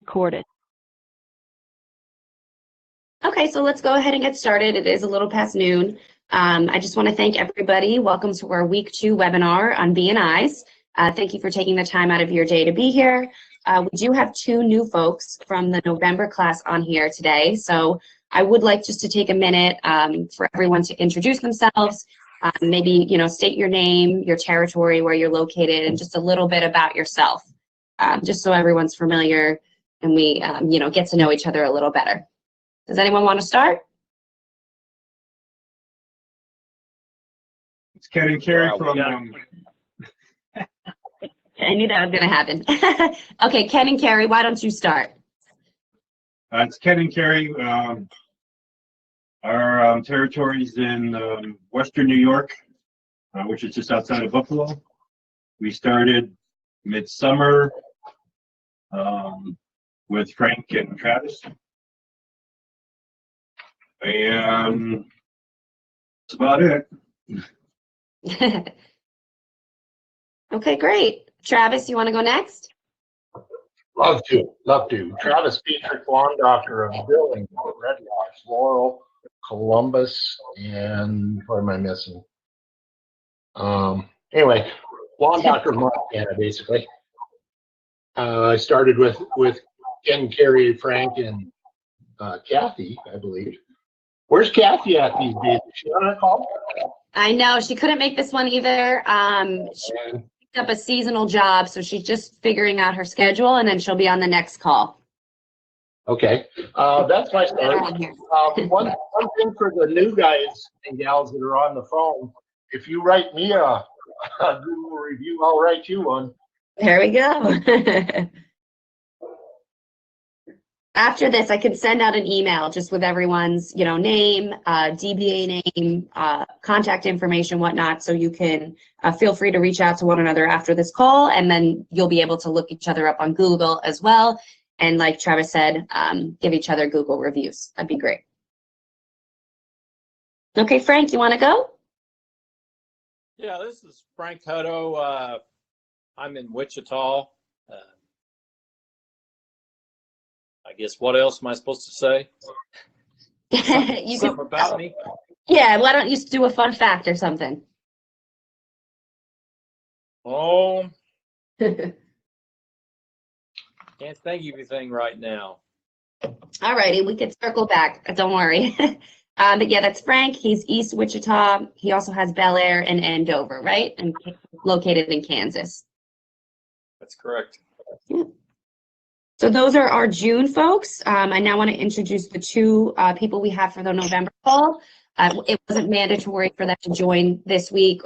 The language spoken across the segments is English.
recorded. Okay, so let's go ahead and get started. It is a little past noon. I just want to thank everybody. Welcome to our week 2 webinar on BNIs. Thank you for taking the time out of your day to be here. We do have 2 new folks from the November class on here today. So I would like just to take a minute for everyone to introduce themselves. Maybe, state your name, your territory, where you're located, and just a little bit about yourself, just so everyone's familiar and we, get to know each other a little better. Does anyone want to start? It's Ken and Carrie from. I knew that was going to happen. Okay, Ken and Carrie, why don't you start? It's Ken and Carrie. Our territory's in Western New York, which is just outside of Buffalo. We started midsummer with Frank and Travis. And that's about it. Okay, great. Travis, you want to go next? Love to. Travis Petrick, lawn doctor of Billing, Red Rocks, Laurel, Columbus, and what am I missing? Anyway, lawn doctor of Montana, basically. I started with Ken, Carrie, Frank, and Kathy, I believe. Where's Kathy at these days? Is she on a call? I know she couldn't make this one either. She picked up a seasonal job, so she's just figuring out her schedule, and then she'll be on the next call. Okay, that's my start. One thing for the new guys and gals that are on the phone, if you write me a Google review, I'll write you one. There we go. After this, I can send out an email just with everyone's, name, DBA name, contact information, whatnot, so you can feel free to reach out to one another after this call, and then you'll be able to look each other up on Google as well. And like Travis said, give each other Google reviews. That'd be great. Okay, Frank, you want to go? Yeah, this is Frank Hutto. I'm in Wichita. I guess what else am I supposed to say? Something about me? Yeah, why don't you do a fun fact or something? Oh, can't think of anything right now. All righty, we can circle back. Don't worry. But yeah, that's Frank. He's East Wichita. He also has Bel Air and Andover, right? And located in Kansas. That's correct. Yeah. So those are our June folks. I now want to introduce the 2 people we have for the November call. It wasn't mandatory for them to join this week.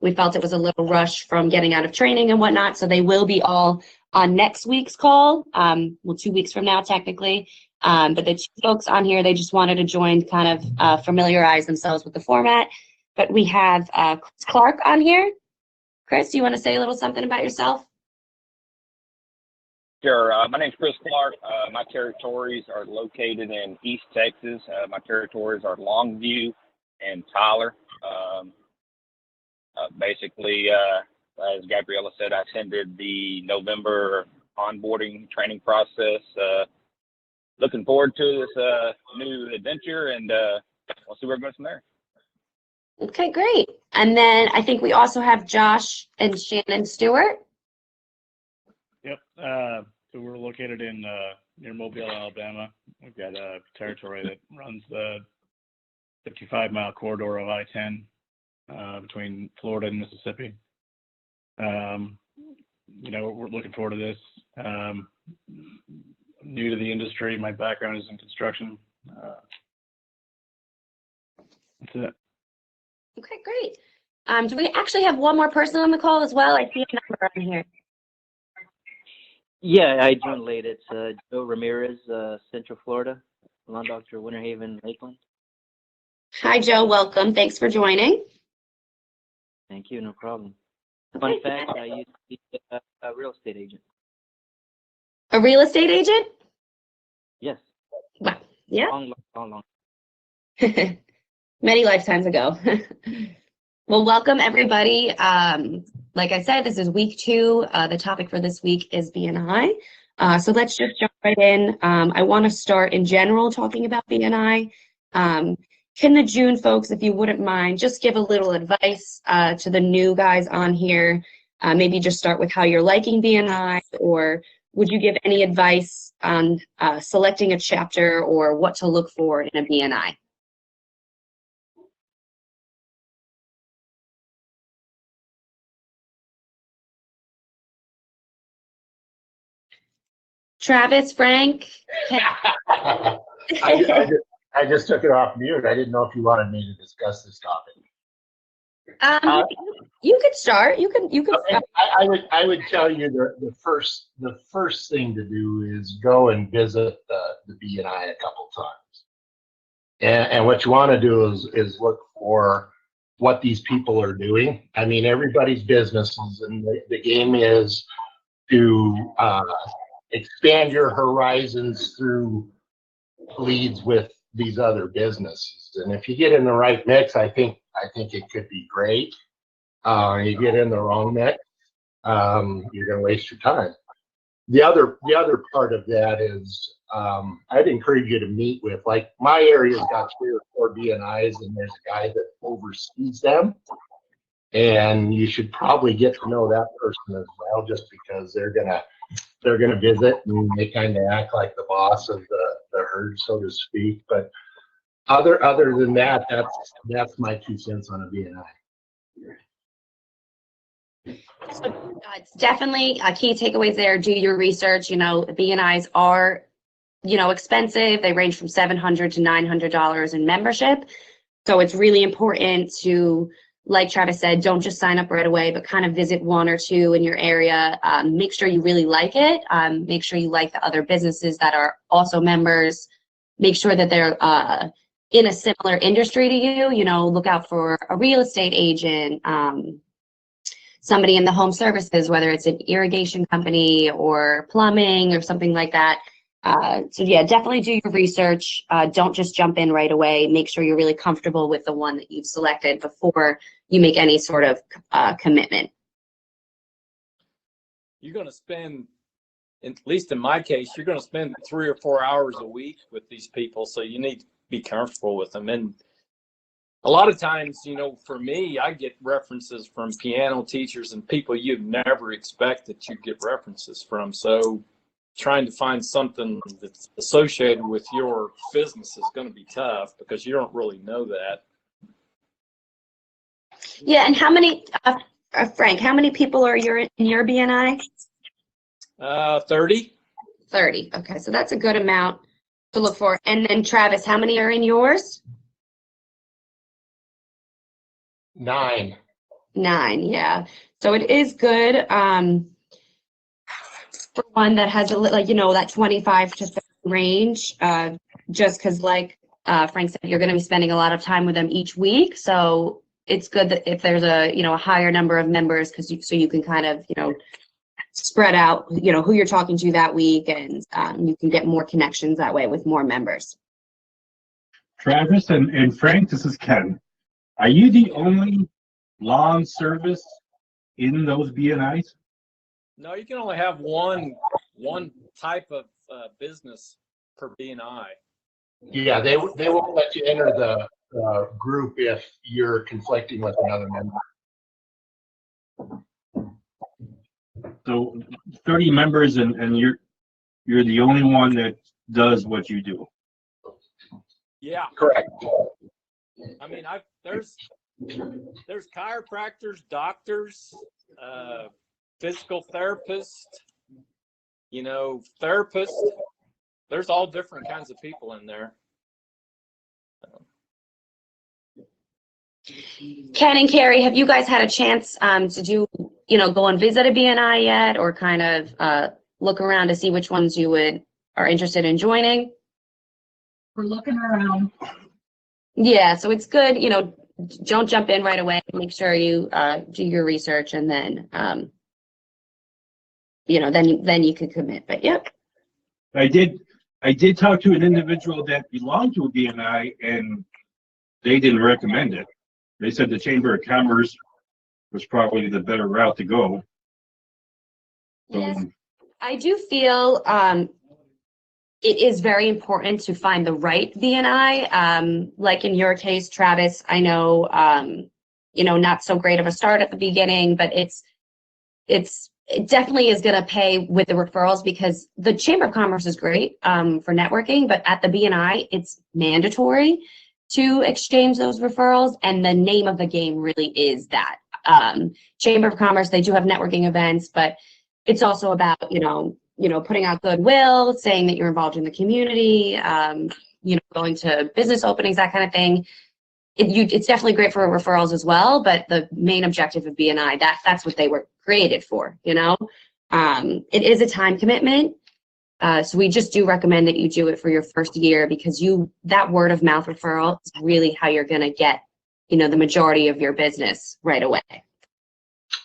We felt it was a little rush from getting out of training and whatnot, so they will be all on next week's call. 2 weeks from now, technically. But the 2 folks on here, they just wanted to join, kind of familiarize themselves with the format. But we have Chris Clark on here. Chris, do you want to say a little something about yourself? Sure. My name's Chris Clark. My territories are located in East Texas. My territories are Longview and Tyler. Basically, as Gabriella said, I attended the November onboarding training process. Looking forward to this new adventure, and we'll see where it goes from there. Okay, great. And then I think we also have Josh and Shannon Stewart. Yep. So we're located in near Mobile, Alabama. We've got a territory that runs the 55-mile corridor of I-10 between Florida and Mississippi. We're looking forward to this. New to the industry. My background is in construction. That's it. Okay, great. Do we actually have one more person on the call as well? I see a number on here. Yeah, I joined late. It's Joe Ramirez, Central Florida, lawn doctor, Winter Haven, Lakeland. Hi, Joe. Welcome. Thanks for joining. Thank you. No problem. Fun fact, I used to be a real estate agent. A real estate agent? Yes. Wow. Yeah. Long. Many lifetimes ago. Well, welcome everybody. Like I said, this is week 2. The topic for this week is BNI. So let's just jump right in. I want to start in general talking about BNI. Can the June folks, if you wouldn't mind, just give a little advice to the new guys on here? Maybe just start with how you're liking BNI, or would you give any advice on selecting a chapter or what to look for in a BNI? Travis, Frank? I just took it off mute. I didn't know if you wanted me to discuss this topic. You could start. You could. Okay. I would tell you the first thing to do is go and visit the BNI a couple times. And what you want to do is look for what these people are doing. I mean, everybody's businesses, and the game is to expand your horizons through leads with these other businesses. And if you get in the right mix, I think it could be great. You get in the wrong mix, you're going to waste your time. The other part of that is I'd encourage you to meet with, like, my area's got 3 or 4 BNIs, and there's a guy that oversees them. And you should probably get to know that person as well, just because they're gonna visit and they kind of act like the boss of the herd, so to speak. But other than that, that's my 2 cents on a BNI. So it's definitely key takeaways there. Do your research. BNIs are, expensive. They range from $700 to $900 in membership. So it's really important to, like Travis said, don't just sign up right away, but kind of visit 1 or 2 in your area. Make sure you really like it. Make sure you like the other businesses that are also members. Make sure that they're in a similar industry to you. Look out for a real estate agent, somebody in the home services, whether it's an irrigation company or plumbing or something like that. So yeah, definitely do your research. Don't just jump in right away. Make sure you're really comfortable with the one that you've selected before you make any sort of commitment. You're going to spend, at least in my case, you're going to spend 3 or 4 hours a week with these people. So you need to be comfortable with them. And a lot of times, for me, I get references from piano teachers and people you'd never expect that you'd get references from. So trying to find something that's associated with your business is going to be tough because you don't really know that. Yeah, and how many, Frank, how many people are in your BNI? 30. 30. Okay, so that's a good amount to look for. And then Travis, how many are in yours? 9. 9, yeah. So it is good for one that has that 25 to 30 range, just because like Frank said, you're going to be spending a lot of time with them each week. So it's good that if there's a higher number of members, so you can kind of, spread out, who you're talking to that week, and you can get more connections that way with more members. Travis and Frank, this is Ken. Are you the only lawn service in those BNIs? No, you can only have one type of business per BNI. Yeah, they won't let you enter the group if you're conflicting with another member. So 30 members, and you're the only one that does what you do. Yeah, Correct. I mean, there's chiropractors, doctors, physical therapists, therapists. There's all different kinds of people in there. Ken and Carrie, have you guys had a chance to do, go and visit a BNI yet, or kind of look around to see which ones you are interested in joining? We're looking around. Yeah, so it's good, don't jump in right away. Make sure you do your research, and then, then you can commit. But yep. I did talk to an individual that belonged to a BNI, and they didn't recommend it. They said the Chamber of Commerce was probably the better route to go. So, Yes. I do feel it is very important to find the right BNI. Like in your case, Travis, I know, not so great of a start at the beginning, but it definitely is going to pay with the referrals because the Chamber of Commerce is great for networking, but at the BNI, it's mandatory to exchange those referrals. And the name of the game really is that. Chamber of Commerce, they do have networking events, but it's also about, putting out goodwill, saying that you're involved in the community, going to business openings, that kind of thing. It's definitely great for referrals as well, but the main objective of BNI, that's what they were created for, It is a time commitment. So we just do recommend that you do it for your first year because that word of mouth referral is really how you're going to get, the majority of your business right away.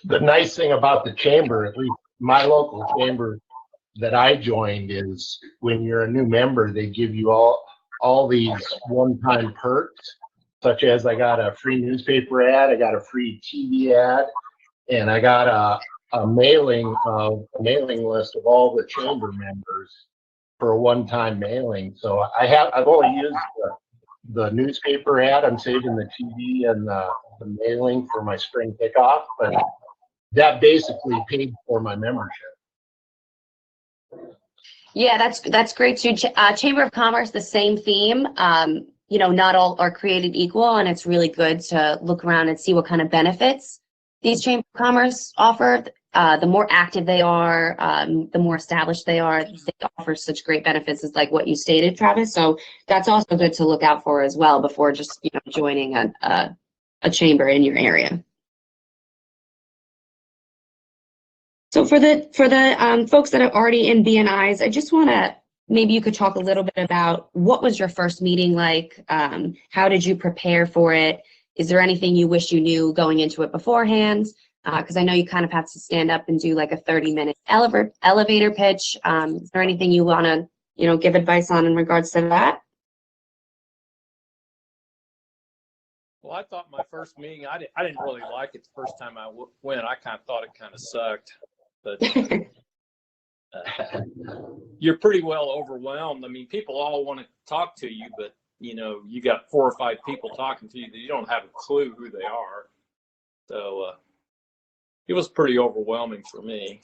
The nice thing about the chamber, at least my local chamber that I joined, is when you're a new member, they give you all these one-time perks, such as I got a free newspaper ad, I got a free TV ad, and I got a mailing list of all the chamber members for a one-time mailing. So I've only used the newspaper ad. I'm saving the TV and the mailing for my spring kickoff, but that basically paid for my membership. Yeah, that's great too. Chamber of Commerce, the same theme. Not all are created equal, and it's really good to look around and see what kind of benefits these Chamber of Commerce offer. The more active they are, the more established they are. They offer such great benefits as like what you stated, Travis. So that's also good to look out for as well before just joining a chamber in your area. So for the folks that are already in BNIs, I just want to, maybe you could talk a little bit about what was your first meeting like? How did you prepare for it? Is there anything you wish you knew going into it beforehand? Because I know you kind of have to stand up and do like a 30-minute elevator pitch. Is there anything you want to, give advice on in regards to that? Well, I thought my first meeting, I didn't really like it the first time I went. I kind of thought it kind of sucked, but you're pretty well overwhelmed. I mean, people all want to talk to you, but you got 4 or 5 people talking to you that you don't have a clue who they are. So it was pretty overwhelming for me.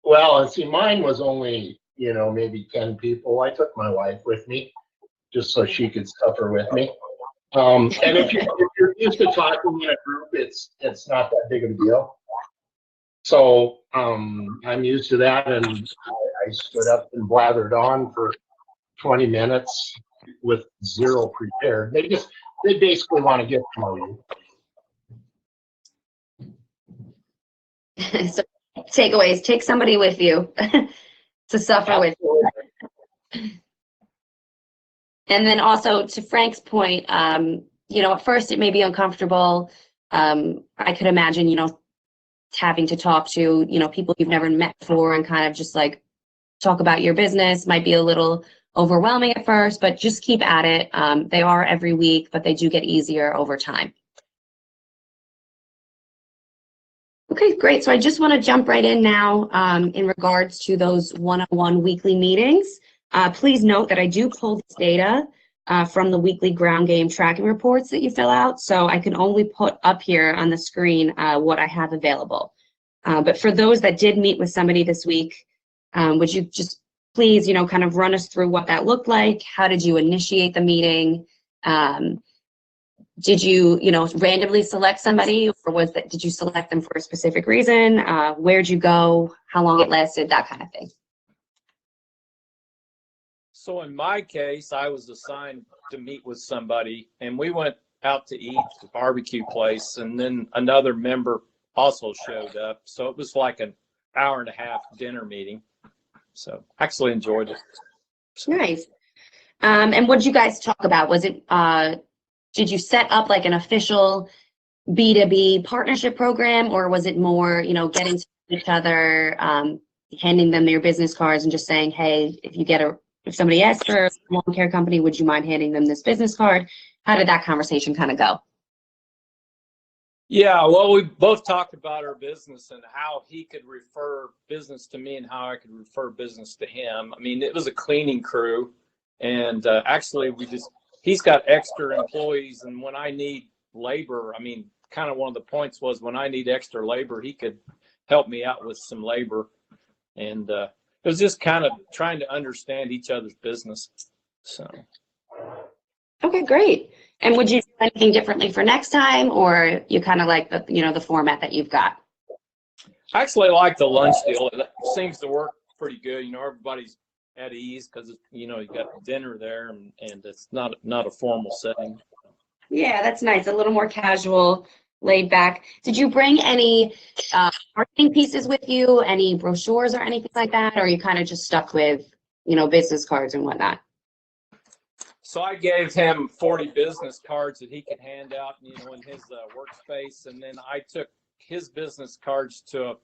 Well, see, mine was only, maybe 10 people. I took my wife with me just so she could suffer with me. And if you're used to talking in a group, it's not that big of a deal. So I'm used to that, and I stood up and blathered on for 20 minutes with zero prepared. They basically want to get to know you. So takeaways, take somebody with you to suffer with you. And then also to Frank's point, at first it may be uncomfortable. I could imagine, having to talk to, people you've never met before and kind of just like talk about your business might be a little overwhelming at first, but just keep at it. They are every week, but they do get easier over time. Okay, great. So I just want to jump right in now in regards to those one-on-one weekly meetings. Please note that I do pull this data from the weekly ground game tracking reports that you fill out. So I can only put up here on the screen what I have available. But for those that did meet with somebody this week, would you just please, kind of run us through what that looked like? How did you initiate the meeting? Did you, randomly select somebody, or did you select them for a specific reason? Where'd you go? How long it lasted? That kind of thing. So in my case, I was assigned to meet with somebody, and we went out to eat at the barbecue place, and then another member also showed up. So it was like an hour-and-a-half dinner meeting. So I actually enjoyed it. Nice. And what did you guys talk about? Was it, did you set up like an official B2B partnership program, or was it more, getting to each other, handing them their business cards and just saying, hey, if somebody asks for a lawn care company, would you mind handing them this business card? How did that conversation kind of go? Yeah, well, we both talked about our business and how he could refer business to me and how I could refer business to him. I mean, it was a cleaning crew, and actually, he's got extra employees, and when I need labor, I mean, kind of one of the points was when I need extra labor, he could help me out with some labor, and it was just kind of trying to understand each other's business. So. Okay, great. And would you do anything differently for next time, or you kind of like the, the format that you've got? I actually like the lunch deal. It seems to work pretty good. Everybody's at ease because, you got dinner there and it's not a formal setting. Yeah, that's nice. A little more casual, laid back. Did you bring any marketing pieces with you, any brochures or anything like that? Or are you kind of just stuck with, business cards and whatnot? So I gave him 40 business cards that he could hand out, in his workspace. And then I took his business cards to a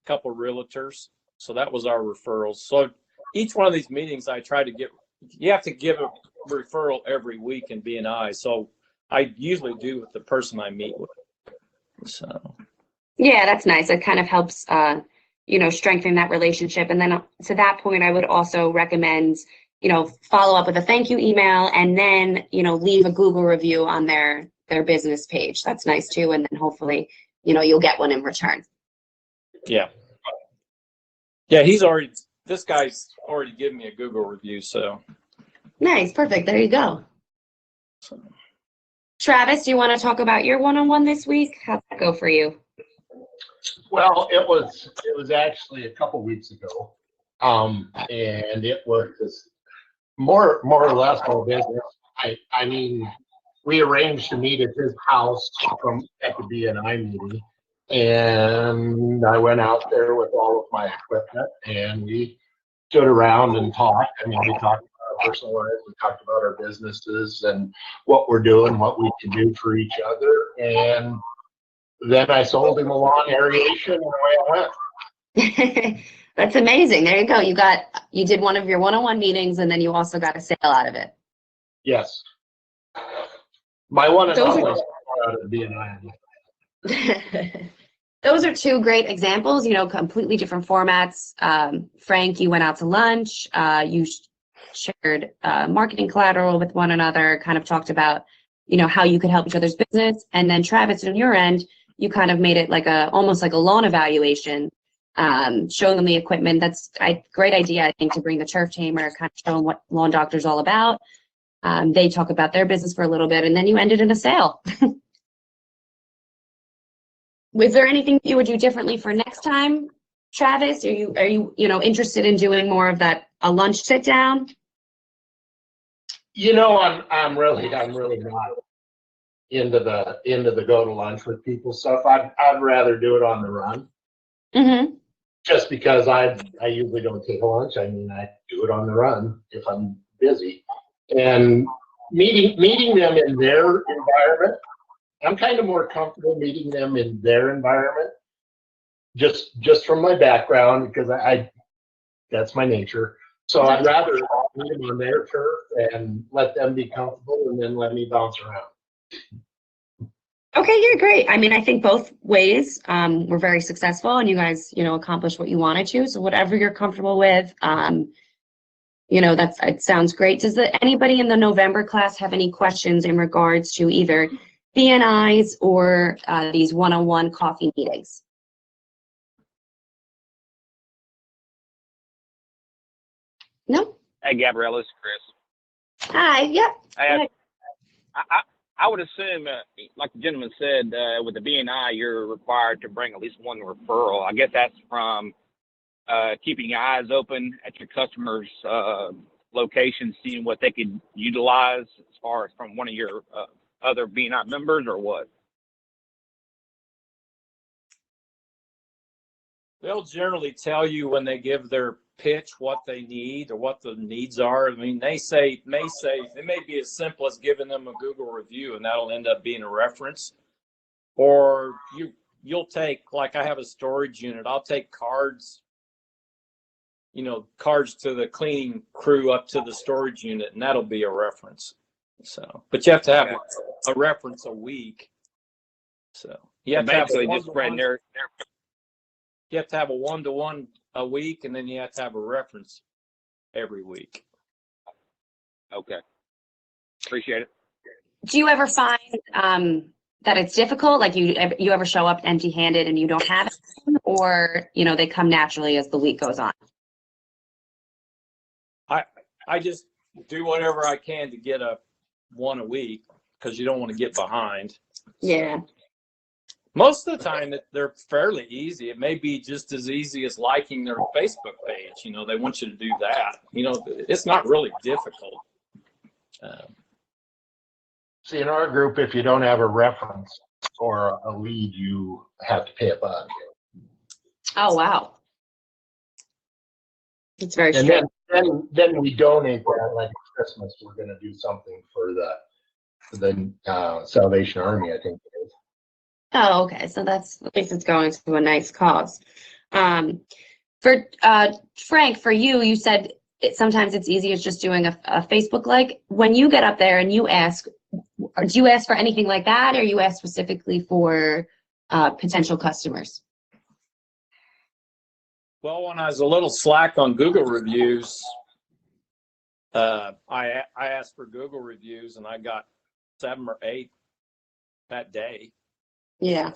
couple of realtors. So that was our referrals. So each one of these meetings, I try to you have to give a referral every week in BNI. So I usually do with the person I meet with. So. Yeah, that's nice. It kind of helps, strengthen that relationship. And then to that point, I would also recommend, follow up with a thank you email and then, leave a Google review on their business page. That's nice too. And then hopefully, you'll get one in return. Yeah. Yeah, this guy's already given me a Google review, so. Nice, perfect. There you go. So. Travis, do you want to talk about your one-on-one this week? How'd that go for you? Well, it was actually a couple weeks ago. And it was more or less my business. I mean, we arranged to meet at his house at the BNI meeting, and I went out there with all of my equipment, and we stood around and talked. I mean, we talked about our personal lives, we talked about our businesses and what we're doing, what we can do for each other, and then I sold him a lawn aeration, and away I went. That's amazing. There you go. You did one of your one-on-one meetings, and then you also got a sale out of it. Yes. My one-on-one was out of BNI. Those are two great examples, completely different formats. Frank, you went out to lunch, you shared marketing collateral with one another, kind of talked about, how you could help each other's business. And then Travis, on your end, you kind of made it almost like a lawn evaluation, showing them the equipment. That's a great idea, I think, to bring the turf tamer, kind of show them what Lawn Doctor's all about. They talk about their business for a little bit, and then you ended in a sale. Was there anything you would do differently for next time, Travis? Are you interested in doing more of that, a lunch sit down? I'm really not into the go to lunch with people stuff. I'd rather do it on the run. Mm-hmm. Just because I usually don't take lunch. I mean, I do it on the run if I'm busy. And meeting them in their environment, I'm kind of more comfortable meeting them in their environment, just from my background, because that's my nature. So I'd rather meet them on their turf and let them be comfortable, and then let me bounce around. Okay, you're great. I mean, I think both ways were very successful, and you guys, accomplished what you wanted to. So whatever you're comfortable with, it sounds great. Does anybody in the November class have any questions in regards to either BNIs or these one-on-one coffee meetings? No? Hey, Gabriella, it's Chris. Hi, yep. I would assume, like the gentleman said, with the BNI, you're required to bring at least one referral. I guess that's from keeping your eyes open at your customers' locations, seeing what they could utilize as far as from one of your other BNI members, or what? They'll generally tell you when they give their pitch what they need or what the needs are. I mean, they may be as simple as giving them a Google review, and that'll end up being a reference. Or you'll take, like I have a storage unit, I'll take cards to the cleaning crew up to the storage unit, and that'll be a reference. So, but you have to have a reference a week. So, You have to have Basically, just spreading their. You have to have a 1-to-1 a week, and then you have to have a reference every week. Okay. Appreciate it. Do you ever find that it's difficult? Like you ever show up empty-handed and you don't have it, or they come naturally as the week goes on? I just do whatever I can to get one a week because you don't want to get behind. Yeah. Most of the time, they're fairly easy. It may be just as easy as liking their Facebook page. They want you to do that. It's not really difficult. See, in our group, if you don't have a reference or a lead, you have to pay $1. Oh, wow. It's very And strict. then we donate that, like Christmas, we're gonna do something for the Salvation Army, I think it is. Oh, okay. So that's, at least it's going to a nice cause. For Frank, for you, you said sometimes it's easier just doing a Facebook like. When you get up there and you ask, or do you ask for anything like that, or you ask specifically for potential customers? Well, when I was a little slack on Google reviews, I asked for Google reviews and I got 7 or 8 that day. Yeah.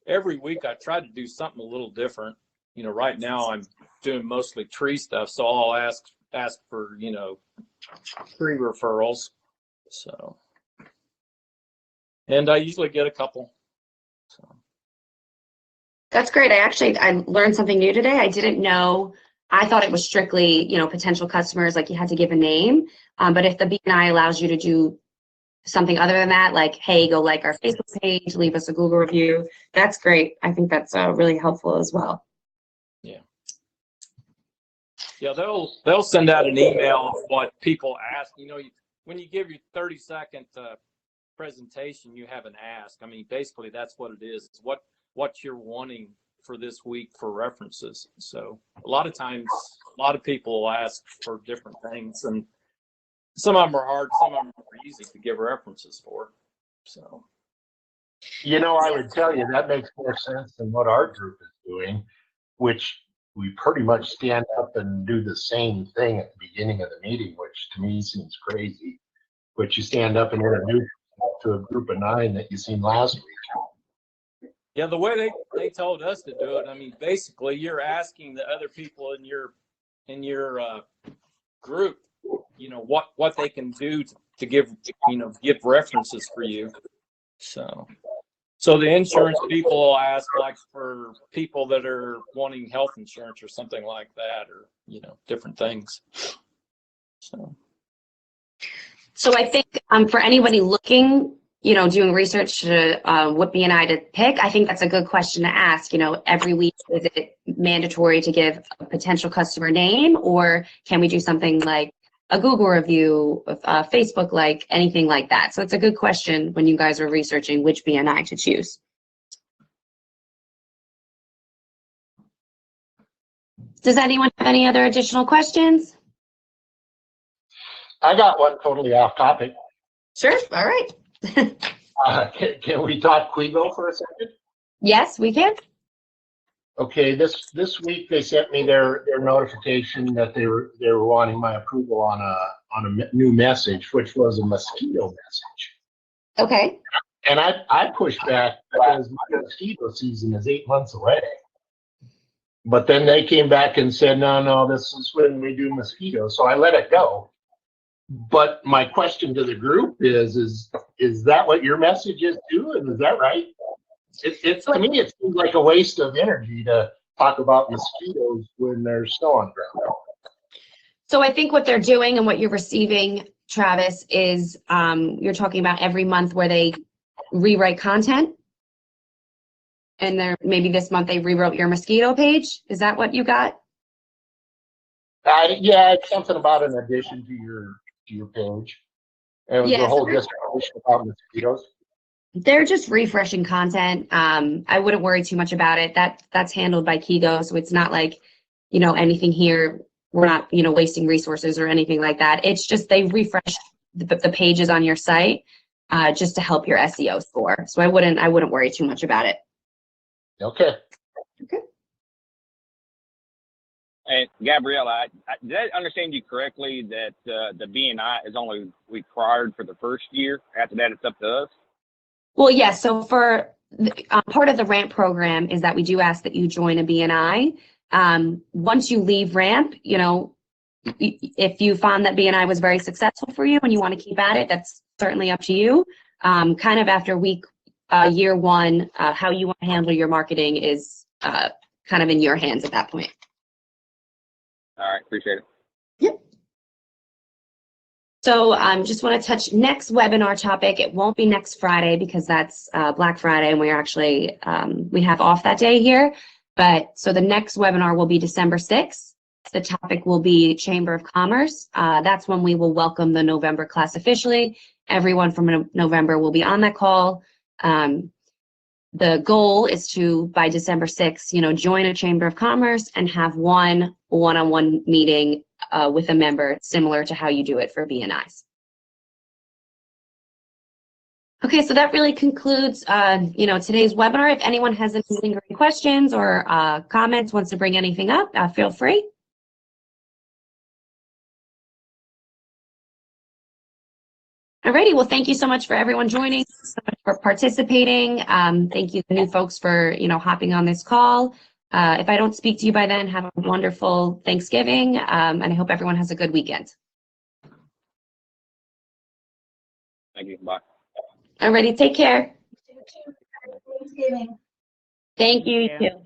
Every week I try to do something a little different. Right now I'm doing mostly tree stuff, so I'll ask for, tree referrals. So, and I usually get a couple. So. That's great. I learned something new today. I didn't know. I thought it was strictly, potential customers, like you had to give a name. But if the BNI allows you to do something other than that, like, hey, go like our Facebook page, leave us a Google review, that's great. I think that's really helpful as well. Yeah, they'll send out an email of what people ask. When you give your 30-second presentation, you have an ask. I mean, basically that's what it is. It's what you're wanting for this week for references. So a lot of times, a lot of people will ask for different things, and some of them are hard, some of them are easy to give references for. So, I would tell you that makes more sense than what our group is doing, which we pretty much stand up and do the same thing at the beginning of the meeting, which to me seems crazy. But you stand up and introduce yourself to a group of 9 that you seen last week. yeah, the way they told us to do it, I mean, basically you're asking the other people in your group, what they can do to give references for you. So the insurance people will ask, like, for people that are wanting health insurance or something like that, or different things. So I think for anybody looking, doing research to what BNI to pick, I think that's a good question to ask. Every week, is it mandatory to give a potential customer name, or can we do something like a Google review, Facebook, like anything like that? So it's a good question when you guys are researching which BNI to choose. Does anyone have any other additional questions? I got one totally off topic. Sure. All right. Can we talk Quigo for a second? Yes, we can. Okay, this week they sent me their notification that they were wanting my approval on a new message, which was a mosquito message. Okay. And I pushed back because my mosquito season is 8 months away. But then they came back and said, no, this is when we do mosquitoes. So I let it go. But my question to the group is that what your message is too? And is that right? To me, it seems like a waste of energy to talk about mosquitoes when there's snow on the ground. So I think what they're doing and what you're receiving, Travis, is you're talking about every month where they rewrite content. And maybe this month they rewrote your mosquito page. Is that what you got? Yeah, it's something about an addition to your page. It was a whole discussion about mosquitoes. They're just refreshing content. I wouldn't worry too much about it. That's handled by Kigo, so it's not like, anything here. We're not, wasting resources or anything like that. It's just they refresh the pages on your site. just to help your SEO score. So I wouldn't worry too much about it. Okay. And Gabriella, did I understand you correctly that the BNI is only required for the first year? After that, it's up to us? Well, yes. So for part of the RAMP program is that we do ask that you join a BNI. Once you leave RAMP, you know, if you found that BNI was very successful for you and you want to keep at it, that's certainly up to you. Kind of after year one, how you want to handle your marketing is kind of in your hands at that point. All right, appreciate it. Yep. So just want to touch next webinar topic. It won't be next Friday because that's Black Friday and we're actually, we have off that day here. But so the next webinar will be December 6th. The topic will be Chamber of Commerce. That's when we will welcome the November class officially. Everyone from November will be on that call. The goal is to, by December 6th, you know, join a Chamber of Commerce and have one-on-one meeting with a member similar to how you do it for BNIs. Okay, so that really concludes, you know, today's webinar. If anyone has any lingering questions or comments, wants to bring anything up, feel free. Alrighty, well, thank you so much for everyone joining, so much for participating. Thank you, the new folks, for, you know, hopping on this call. If I don't speak to you by then, have a wonderful Thanksgiving, and I hope everyone has a good weekend. Thank you. Bye. Alrighty, take care. Thanksgiving. Thank you, you Yeah. too.